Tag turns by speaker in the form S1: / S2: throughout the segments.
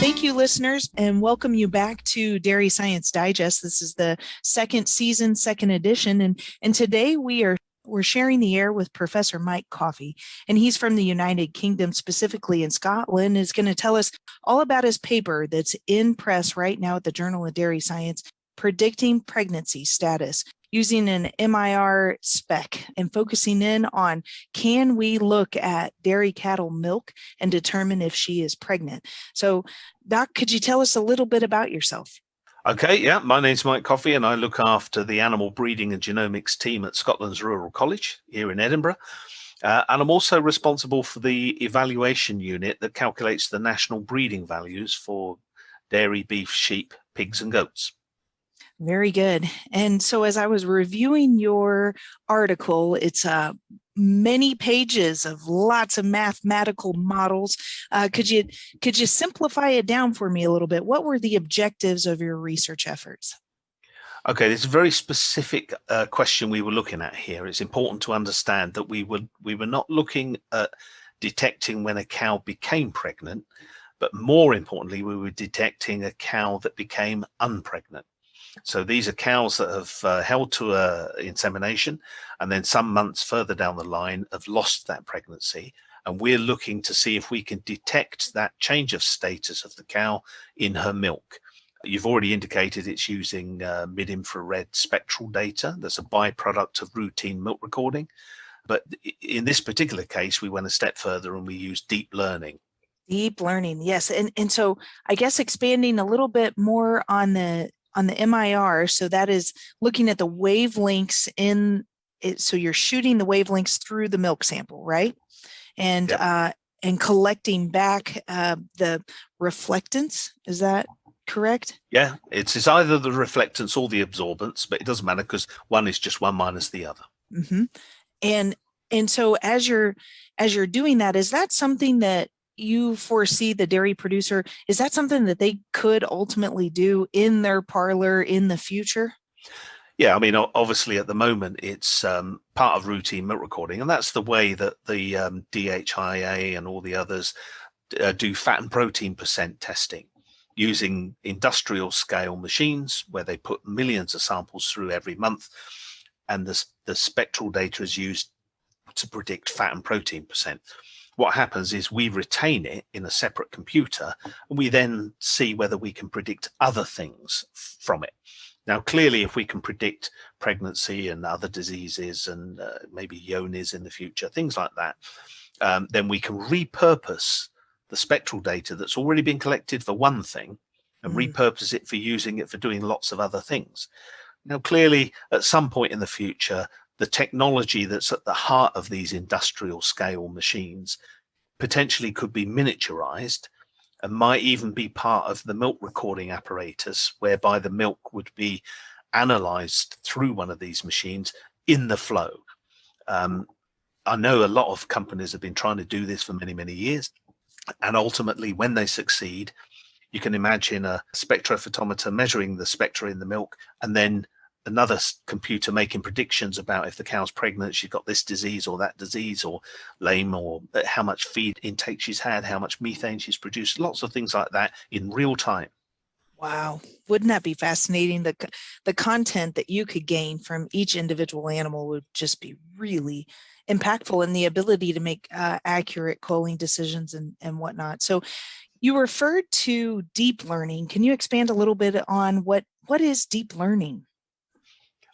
S1: Thank you, listeners, and welcome you back to Dairy Science Digest. This is the second season, second edition, and today we're sharing the air with Professor Mike Coffey, and he's from the United Kingdom, specifically in Scotland, is going to tell us all about his paper that's in press right now at the Journal of Dairy Science, predicting pregnancy status using an MIR spec and focusing in on, can we look at dairy cattle milk and determine if she is pregnant? So, Doc, could you tell us a little bit about yourself?
S2: Okay, yeah, my name's Mike Coffey and I look after the animal breeding and genomics team at Scotland's Rural College here in Edinburgh. And I'm also responsible for the evaluation unit that calculates the national breeding values for dairy, beef, sheep, pigs and goats.
S1: Very good. And so as I was reviewing your article, it's many pages of lots of mathematical models. Could you simplify it down for me a little bit? What were the objectives of your research efforts?
S2: Okay, this is a very specific question we were looking at here. It's important to understand that we were not looking at detecting when a cow became pregnant, but more importantly, we were detecting a cow that became unpregnant. So these are cows that have held to insemination and then some months further down the line have lost that pregnancy. And we're looking to see if we can detect that change of status of the cow in her milk. You've already indicated it's using mid-infrared spectral data. That's a byproduct of routine milk recording. But in this particular case, we went a step further and we used deep learning.
S1: Deep learning, yes. And so I guess expanding a little bit more on the MIR, so that is looking at the wavelengths in it. So you're shooting the wavelengths through the milk sample, right? And yep. And collecting back the reflectance. Is that correct?
S2: Yeah, it's either the reflectance or the absorbance, but it doesn't matter because one is just one minus the other.
S1: Mm-hmm. And so as you're doing that, is that something that you foresee the dairy producer, is that something that they could ultimately do in their parlor in the future?
S2: Yeah, I mean, obviously at the moment it's part of routine milk recording, and that's the way that the DHIA and all the others do fat and protein percent testing using industrial scale machines where they put millions of samples through every month, and the spectral data is used to predict fat and protein percent. What happens is we retain it in a separate computer and we then see whether we can predict other things from it. Now, clearly, if we can predict pregnancy and other diseases and maybe yonis in the future, things like that, then we can repurpose the spectral data that's already been collected for one thing and repurpose it for using it for doing lots of other things. Now, clearly, at some point in the future, the technology that's at the heart of these industrial scale machines potentially could be miniaturized and might even be part of the milk recording apparatus, whereby the milk would be analyzed through one of these machines in the flow. I know a lot of companies have been trying to do this for many, many years. And ultimately, when they succeed, you can imagine a spectrophotometer measuring the spectra in the milk and then another computer making predictions about if the cow's pregnant, she's got this disease or that disease, or lame, or how much feed intake she's had, how much methane she's produced, lots of things like that in real time.
S1: Wow. Wouldn't that be fascinating? The content that you could gain from each individual animal would just be really impactful, and the ability to make accurate culling decisions and whatnot. So you referred to deep learning. Can you expand a little bit on what is deep learning?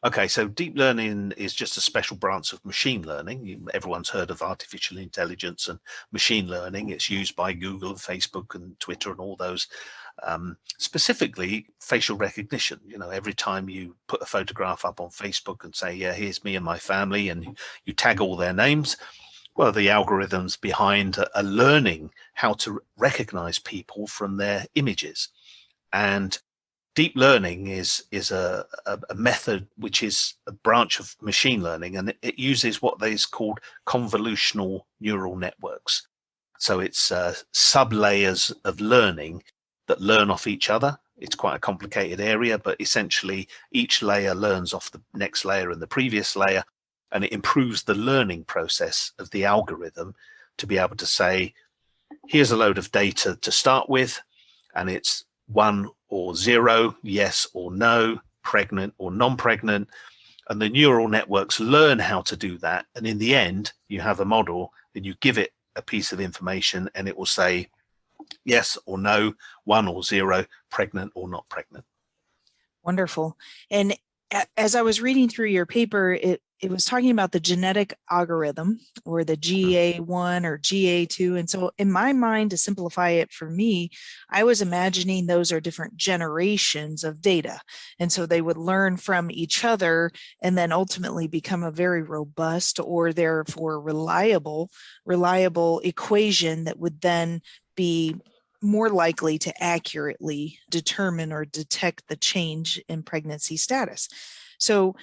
S2: Okay, so deep learning is just a special branch of machine learning. Everyone's heard of artificial intelligence and machine learning. It's used by Google, Facebook, and Twitter, and all those. Specifically, facial recognition. You know, every time you put a photograph up on Facebook and say, yeah, here's me and my family, and you tag all their names, well, the algorithms behind are learning how to recognize people from their images. And deep learning is a method which is a branch of machine learning, and it uses what is called convolutional neural networks. So it's sub-layers of learning that learn off each other. It's quite a complicated area, but essentially each layer learns off the next layer and the previous layer, and it improves the learning process of the algorithm to be able to say, here's a load of data to start with. and it's 1 or 0, yes or no, pregnant or non-pregnant. And the neural networks learn how to do that. And in the end, you have a model and you give it a piece of information and it will say yes or no, 1 or 0, pregnant or not pregnant.
S1: Wonderful. And as I was reading through your paper, it was talking about the genetic algorithm, or the GA1 or GA2. And so in my mind, to simplify it for me, I was imagining those are different generations of data. And so they would learn from each other and then ultimately become a very robust, or therefore reliable equation that would then be more likely to accurately determine or detect the change in pregnancy status. So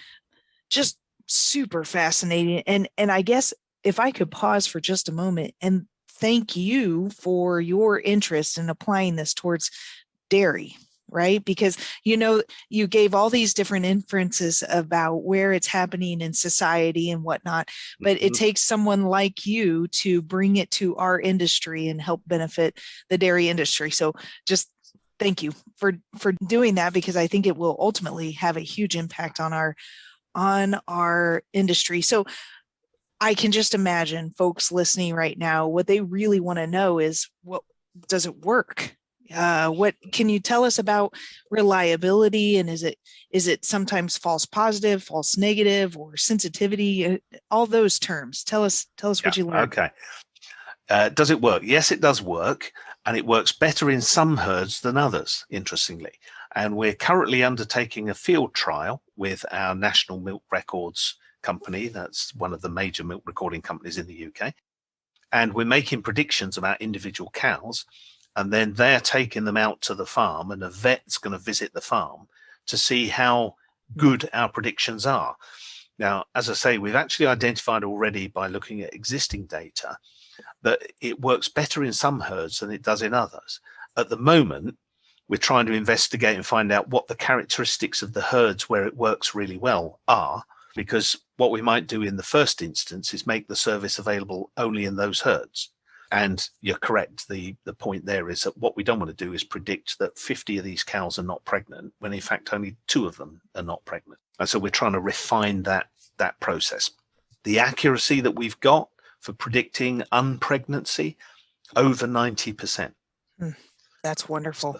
S1: just super fascinating. And I guess if I could pause for just a moment and thank you for your interest in applying this towards dairy, right? Because, you gave all these different inferences about where it's happening in society and whatnot, but it takes someone like you to bring it to our industry and help benefit the dairy industry. So just thank you for doing that, because I think it will ultimately have a huge impact on our industry. So I can just imagine folks listening right now, what they really want to know is, what does it work? What can you tell us about reliability, and is it sometimes false positive, false negative, or sensitivity? All those terms. Tell us what you learned.
S2: Okay. Does it work? Yes, it does work, and it works better in some herds than others, interestingly. And we're currently undertaking a field trial with our National Milk Records company. That's one of the major milk recording companies in the UK. And we're making predictions about individual cows. And then they're taking them out to the farm, and a vet's going to visit the farm to see how good our predictions are. Now, as I say, we've actually identified already by looking at existing data that it works better in some herds than it does in others. At the moment, we're trying to investigate and find out what the characteristics of the herds where it works really well are, because what we might do in the first instance is make the service available only in those herds. And you're correct. The point there is that what we don't want to do is predict that 50 of these cows are not pregnant, when in fact only 2 of them are not pregnant. And so we're trying to refine that process. The accuracy that we've got for predicting unpregnancy, over 90%.
S1: That's wonderful.
S2: So,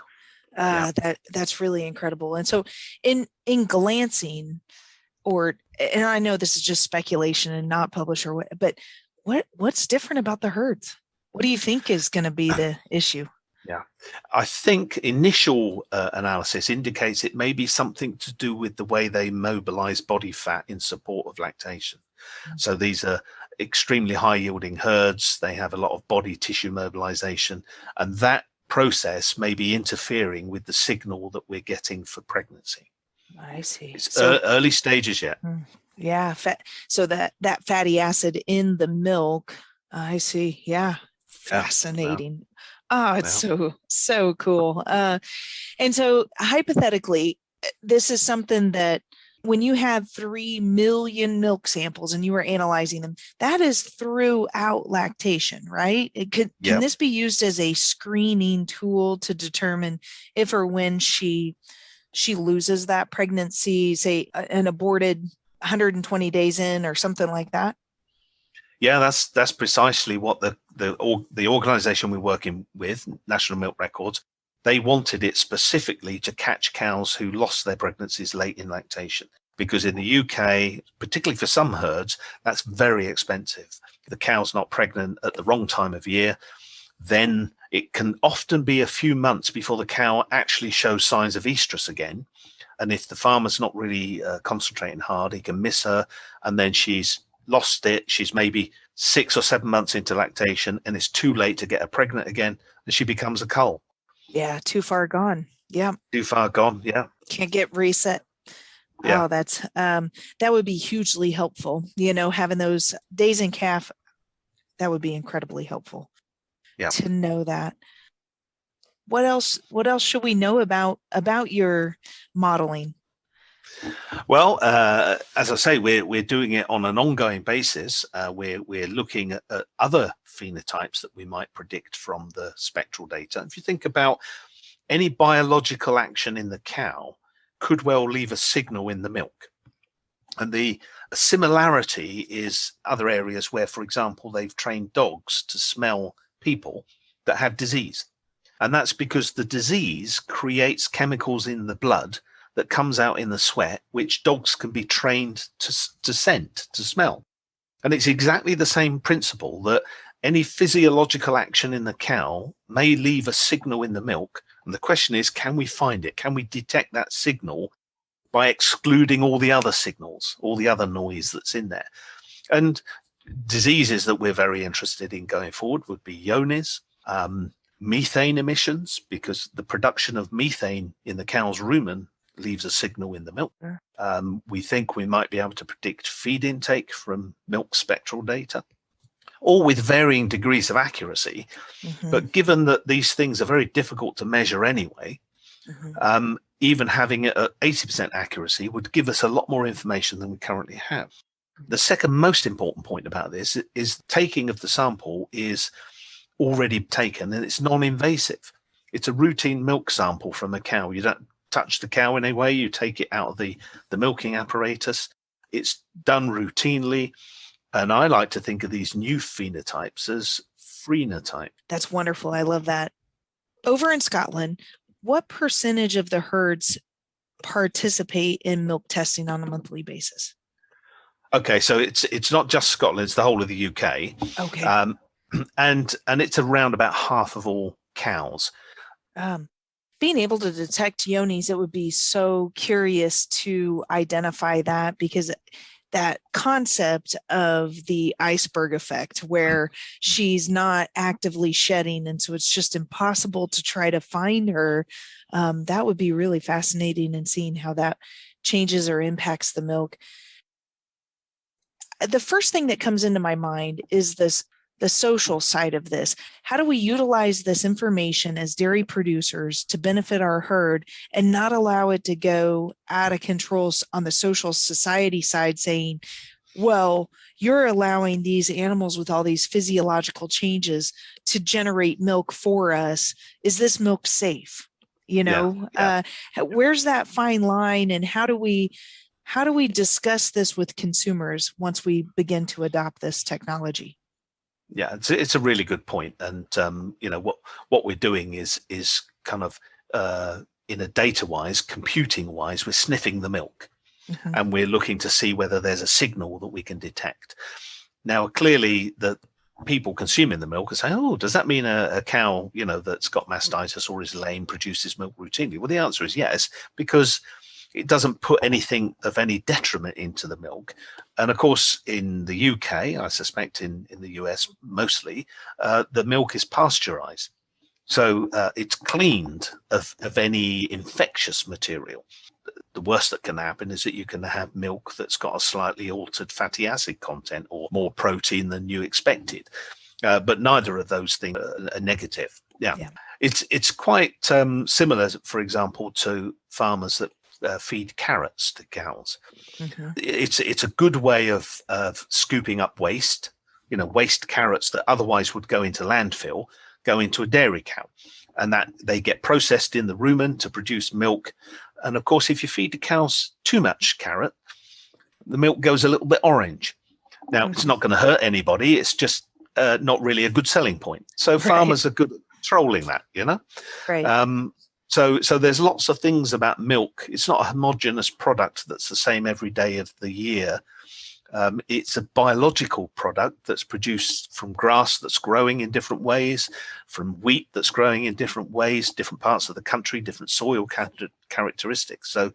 S2: yeah.
S1: That's really incredible. And so in glancing, and I know this is just speculation and not published or what, but what's different about the herds? What do you think is going to be the issue?
S2: Yeah, I think initial analysis indicates it may be something to do with the way they mobilize body fat in support of lactation. So these are extremely high yielding herds. They have a lot of body tissue mobilization, and that process may be interfering with the signal that we're getting for pregnancy.
S1: I see.
S2: It's early stages yet.
S1: Yeah. So that fatty acid in the milk. I see. Yeah. Fascinating. Oh, it's so cool. And so hypothetically, this is something that when you have 3 million milk samples and you are analyzing them, that is throughout lactation, right? Can this be used as a screening tool to determine if or when she loses that pregnancy, say an aborted 120 days in or something like that?
S2: Yeah, that's precisely what the organization we're working with, National Milk Records, they wanted it specifically to catch cows who lost their pregnancies late in lactation, because in the UK, particularly for some herds, that's very expensive. If the cow's not pregnant at the wrong time of year, then it can often be a few months before the cow actually shows signs of estrus again. And if the farmer's not really concentrating hard, he can miss her, and then she's lost it. She's maybe 6 or 7 months into lactation, and it's too late to get her pregnant again, and she becomes a cull.
S1: Yeah, too far gone. Yeah.
S2: Too far gone. Yeah.
S1: Can't get reset.
S2: Yeah.
S1: Oh, that's that would be hugely helpful. Having those days in calf, that would be incredibly helpful.
S2: Yeah.
S1: To know that. What else should we know about your modeling?
S2: Well, as I say, we're doing it on an ongoing basis. We're looking at other phenotypes that we might predict from the spectral data. If you think about any biological action in the cow could well leave a signal in the milk. And the similarity is other areas where, for example, they've trained dogs to smell people that have disease. And that's because the disease creates chemicals in the blood that comes out in the sweat, which dogs can be trained to scent, to smell. And it's exactly the same principle, that any physiological action in the cow may leave a signal in the milk. And the question is, can we find it? Can we detect that signal by excluding all the other signals, all the other noise that's in there? And diseases that we're very interested in going forward would be Johne's, methane emissions, because the production of methane in the cow's rumen leaves a signal in the milk. We think we might be able to predict feed intake from milk spectral data, all with varying degrees of accuracy. But given that these things are very difficult to measure anyway, even having it at 80% accuracy would give us a lot more information than we currently have. The second most important point about this is taking of the sample is already taken, and it's non-invasive. It's a routine milk sample from a cow. You don't touch the cow in any way. You take it out of the milking apparatus. It's done routinely. And I like to think of these new phenotypes as phenotype.
S1: That's wonderful. I love that. Over in Scotland, what percentage of the herds participate in milk testing on a monthly basis?
S2: Okay, so it's not just Scotland; it's the whole of the UK.
S1: Okay,
S2: and it's around about half of all cows.
S1: Being able to detect Johne's, it would be so curious to identify that, because that concept of the iceberg effect, where she's not actively shedding, and so it's just impossible to try to find her, that would be really fascinating, in seeing how that changes or impacts the milk. The first thing that comes into my mind is the social side of this. How do we utilize this information as dairy producers to benefit our herd and not allow it to go out of control on the social society side, saying, well, you're allowing these animals with all these physiological changes to generate milk for us. Is this milk safe? Where's that fine line, and how do we discuss this with consumers once we begin to adopt this technology?
S2: Yeah, it's a really good point. And what we're doing is kind of in a data wise, computing wise, we're sniffing the milk, and we're looking to see whether there's a signal that we can detect. Now, clearly, the people consuming the milk are saying, "Oh, does that mean a cow, that's got mastitis or is lame, produces milk routinely?" Well, the answer is yes, because it doesn't put anything of any detriment into the milk. And of course, in the UK, I suspect in the US mostly, the milk is pasteurized. So it's cleaned of any infectious material. The worst that can happen is that you can have milk that's got a slightly altered fatty acid content or more protein than you expected. But neither of those things are negative. Yeah. It's quite similar, for example, to farmers that feed carrots to cows. It's a good way of scooping up waste, waste carrots that otherwise would go into landfill, go into a dairy cow, and that they get processed in the rumen to produce milk. And of course, if you feed the cows too much carrot, the milk goes a little bit orange. Now, it's not going to hurt anybody. It's just not really a good selling point. So farmers are good at controlling that,
S1: Right.
S2: So there's lots of things about milk. It's not a homogeneous product that's the same every day of the year. It's a biological product that's produced from grass that's growing in different ways, from wheat that's growing in different ways, different parts of the country, different soil characteristics. So,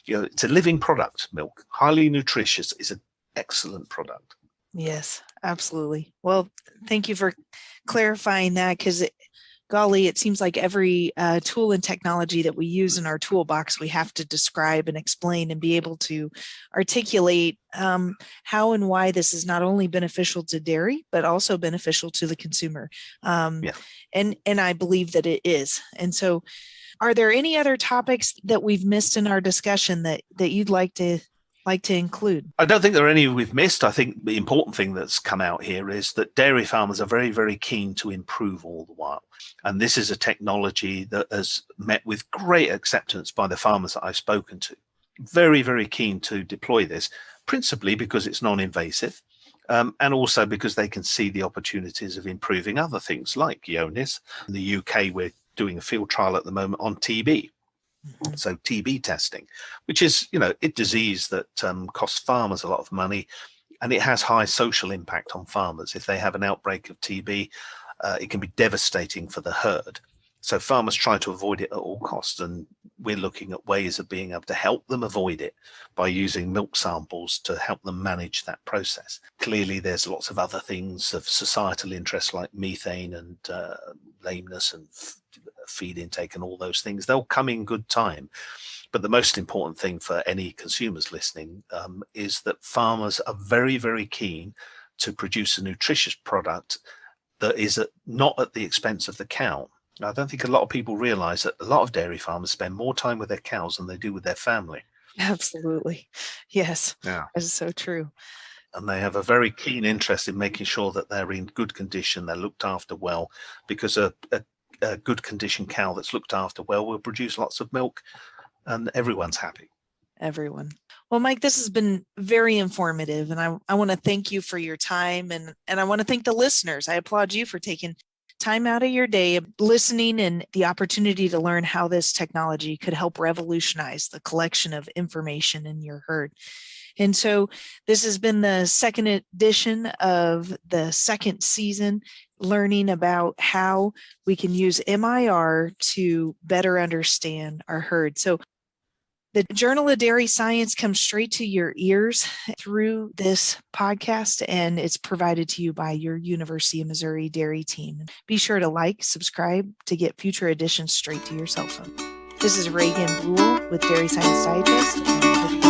S2: it's a living product, milk, highly nutritious, is an excellent product.
S1: Yes, absolutely. Well, thank you for clarifying that, because golly, it seems like every tool and technology that we use in our toolbox, we have to describe and explain and be able to articulate how and why this is not only beneficial to dairy, but also beneficial to the consumer. And I believe that it is. And so, are there any other topics that we've missed in our discussion that you'd like to like to include?
S2: I don't think there are any we've missed. I think the important thing that's come out here is that dairy farmers are very, very keen to improve all the while. And this is a technology that has met with great acceptance by the farmers that I've spoken to. Very, very keen to deploy this, principally because it's non-invasive. And also because they can see the opportunities of improving other things like Ionis. In the UK, we're doing a field trial at the moment on TB. So TB testing, which is, a disease that costs farmers a lot of money, and it has high social impact on farmers. If they have an outbreak of TB, it can be devastating for the herd. So farmers try to avoid it at all costs, and we're looking at ways of being able to help them avoid it by using milk samples to help them manage that process. Clearly, there's lots of other things of societal interest like methane and lameness and feed intake and all those things. They'll come in good time. But the most important thing for any consumers listening is that farmers are very, very keen to produce a nutritious product that is not at the expense of the cow. I don't think a lot of people realize that a lot of dairy farmers spend more time with their cows than they do with their family.
S1: Absolutely. Yes.
S2: Yeah.
S1: That is so true.
S2: And they have a very keen interest in making sure that they're in good condition, they're looked after well, because a good condition cow that's looked after well will produce lots of milk and everyone's happy.
S1: Everyone. Well, Mike, this has been very informative, and I want to thank you for your time, and I want to thank the listeners. I applaud you for taking time out of your day, listening, and the opportunity to learn how this technology could help revolutionize the collection of information in your herd. And so this has been the second edition of the second season, learning about how we can use MIR to better understand our herd. So the Journal of Dairy Science comes straight to your ears through this podcast, and it's provided to you by your University of Missouri Dairy team. Be sure to like, subscribe to get future editions straight to your cell phone. This is Reagan Brule with Dairy Science Digest, and I hope you